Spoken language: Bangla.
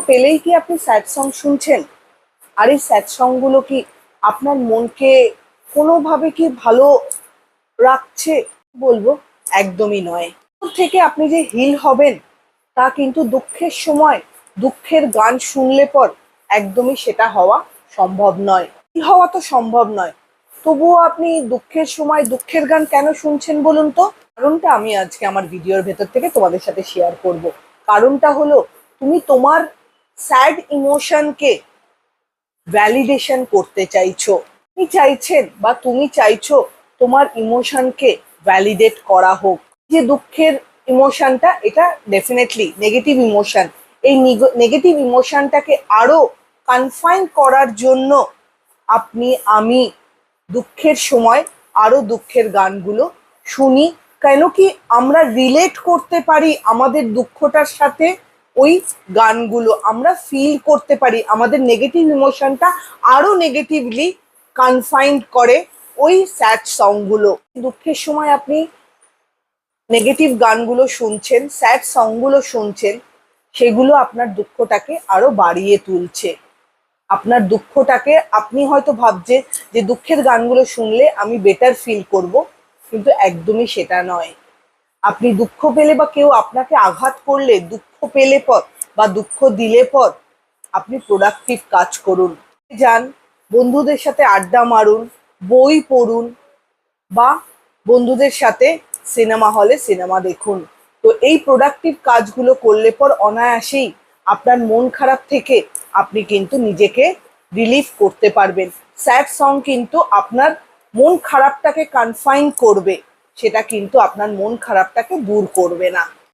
পেলেই কি আপনি স্যাড সং শুনছেন? আর এই স্যাড সংগুলো কি আপনার মনকে কোনোভাবে কি ভালো রাখছে? বলবো একদমই নয়। থেকে আপনি যে হিল হবেন তা কিন্তু দুঃখের সময় দুঃখের গান শুনলে পর একদমই সেটা হওয়া সম্ভব নয়। হিল হওয়া তো সম্ভব নয়, তবুও আপনি দুঃখের সময় দুঃখের গান কেন শুনছেন বলুন তো? কারণটা আমি আজকে আমার ভিডিওর ভেতর থেকে তোমাদের সাথে শেয়ার করব। কারণটা হলো, তুমি তোমার স্যাড ইমোশনকে ভ্যালিডেশন করতে চাইছো। তুমি চাইছেন বা তুমি চাইছো তোমার ইমোশনকে ভ্যালিডেট করা হোক। যে দুঃখের ইমোশনটা, এটা ডেফিনেটলি নেগেটিভ ইমোশন। এই নেগেটিভ ইমোশনটাকে আরো কনফাইন করার জন্য আমি দুঃখের সময় আরো দুঃখের গানগুলো শুনি। কেন কি আমরা রিলেট করতে পারি আমাদের দুঃখটার সাথে। ওই গানগুলো আমরা ফিল করতে পারি, আমাদের নেগেটিভ ইমোশনটা আরো নেগেটিভলি কনফাইন্ড করে ওই স্যাড সংগুলো। দুঃখের সময় আপনি নেগেটিভ গানগুলো শুনছেন, স্যাড সংগুলো শুনছেন, সেগুলো আপনার দুঃখটাকে আরো বাড়িয়ে তুলছে। আপনার দুঃখটাকে, আপনি হয়তো ভাবছেন যে দুঃখের গানগুলো শুনলে আমি বেটার ফিল করব, কিন্তু একদমই সেটা নয়। আপনি দুঃখ পেলে বা কেউ আপনাকে আঘাত করলে, দুঃখ পেলে পর বা দুঃখ দিলে পর আপনি প্রোডাক্টিভ কাজ করুন। যান, বন্ধুদের সাথে আড্ডা মারুন, বই পড়ুন, বা বন্ধুদের সাথে সিনেমা হলে সিনেমা দেখুন। তো এই প্রোডাক্টিভ কাজগুলো করলে পর অনায়াসেই আপনার মন খারাপ থেকে আপনি কিন্তু নিজেকে রিলিফ করতে পারবেন। স্যাড সং কিন্তু আপনার মন খারাপটাকে কনফাইন করবে, সেটা কিন্তু আপনার মন খারাপটাকে দূর করবে না।